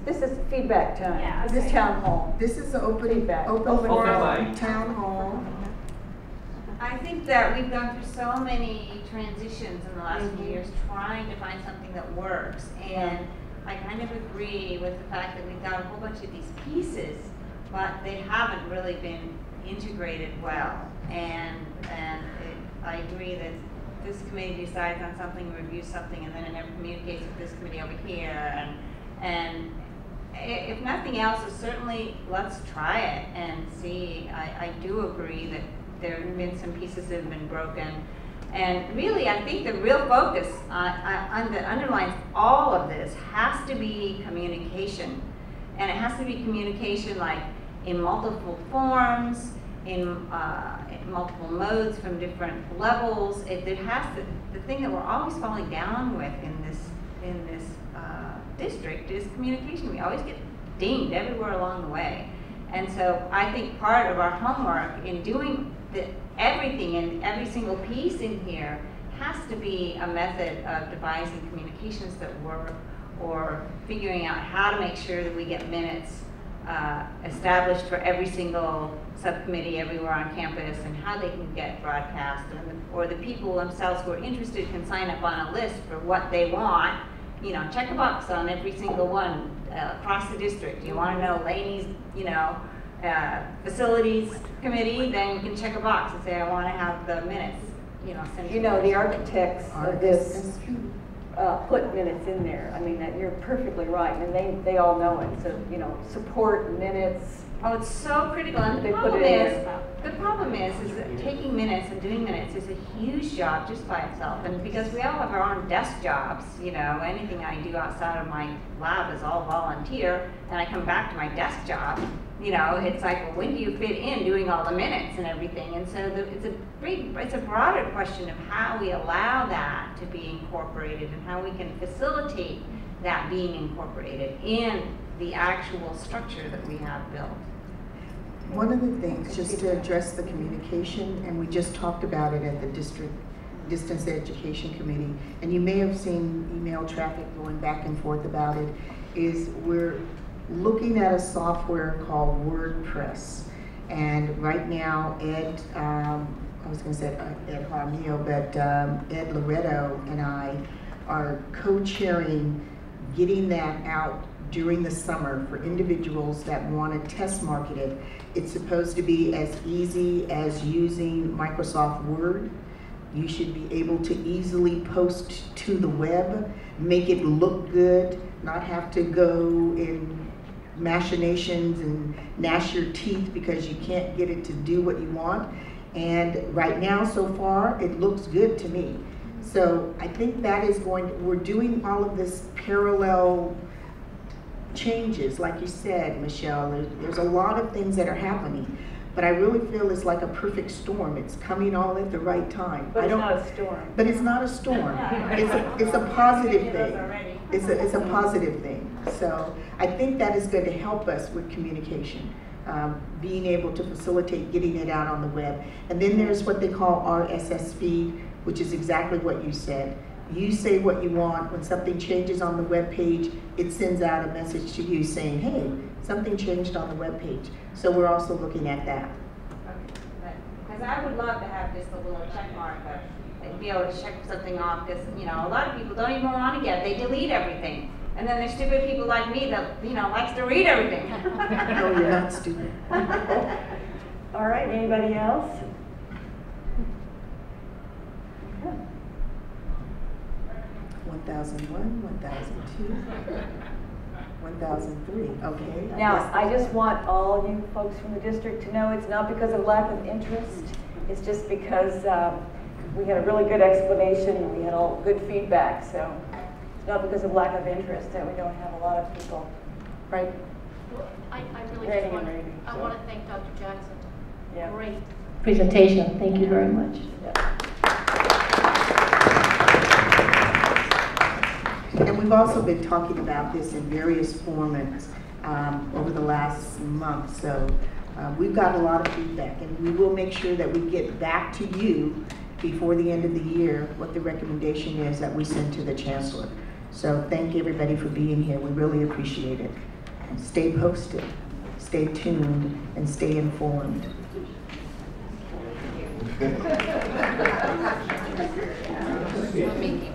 This is feedback time. Yeah, This town hall. This is the open feedback. Open mic. town hall. I think that we've gone through so many transitions in the last few years trying to find something that works, and I kind of agree with the fact that we've got a whole bunch of these pieces, but they haven't really been integrated well. I agree that this committee decides on something, reviews something, and then it never communicates with this committee over here. And if nothing else, certainly let's try it and see. I do agree that there have been some pieces that have been broken. And really, I think the real focus that underlines all of this has to be communication. And it has to be communication like in multiple forms, in multiple modes from different levels. The thing that we're always falling down with in this district is communication. We always get dinged everywhere along the way. And so I think part of our homework in doing everything and every single piece in here has to be a method of devising communications that work, or figuring out how to make sure that we get minutes established for every single subcommittee everywhere on campus, and how they can get broadcast, or the people themselves who are interested can sign up on a list for what they want. You know, check a box on every single one across the district. You want to know Laney's, facilities committee, then you can check a box and say, I want to have the minutes, sent to The architects of this put minutes in there. I mean, you're perfectly right, and they all know it. So, support minutes. Oh, it's so critical. And the problem is that taking minutes and doing minutes is a huge job just by itself. And because we all have our own desk jobs, anything I do outside of my lab is all volunteer, and I come back to my desk job, it's like, well, when do you fit in doing all the minutes and everything? And so it's a broader question of how we allow that to be incorporated, and how we can facilitate that being incorporated in the actual structure that we have built. One of the things, just to address the communication, and we just talked about it at the district distance education committee, and you may have seen email traffic going back and forth about it, is we're looking at a software called WordPress. And right now, Ed, I was going to say Ed Jaramillo, but Ed Loretto and I are co-chairing getting that out during the summer for individuals that want to test market it. It's supposed to be as easy as using Microsoft Word. You should be able to easily post to the web, make it look good, not have to go in machinations and gnash your teeth because you can't get it to do what you want. And right now, so far, it looks good to me. So I think that is we're doing all of this parallel changes, like you said, Michelle. There's a lot of things that are happening, but I really feel it's like a perfect storm. It's coming all at the right time. But it's not a storm. But it's not a storm. It's a positive thing. It's a positive thing. So I think that is going to help us with communication, being able to facilitate getting it out on the web. And then there's what they call RSS feed, which is exactly what you said. You say what you want. When something changes on the web page, it sends out a message to you saying, hey, something changed on the web page. So we're also looking at that. Okay. Because I would love to have just a little check mark, but be able to check something off, because a lot of people don't even want to get, they delete everything. And then there's stupid people like me that, likes to read everything. No, you're not stupid. All right, anybody else? 1001, 1002, 1003. Okay. Now, I just want all you folks from the district to know it's not because of lack of interest. It's just because we had a really good explanation and we had all good feedback. So it's not because of lack of interest that we don't have a lot of people, right? Well, I really just want to thank Dr. Jackson. Yeah. Great presentation. Thank you very much. Yeah. And we've also been talking about this in various formats over the last month. So we've got a lot of feedback, and we will make sure that we get back to you before the end of the year what the recommendation is that we send to the Chancellor. So thank everybody for being here. We really appreciate it. Stay posted, stay tuned, and stay informed. Please.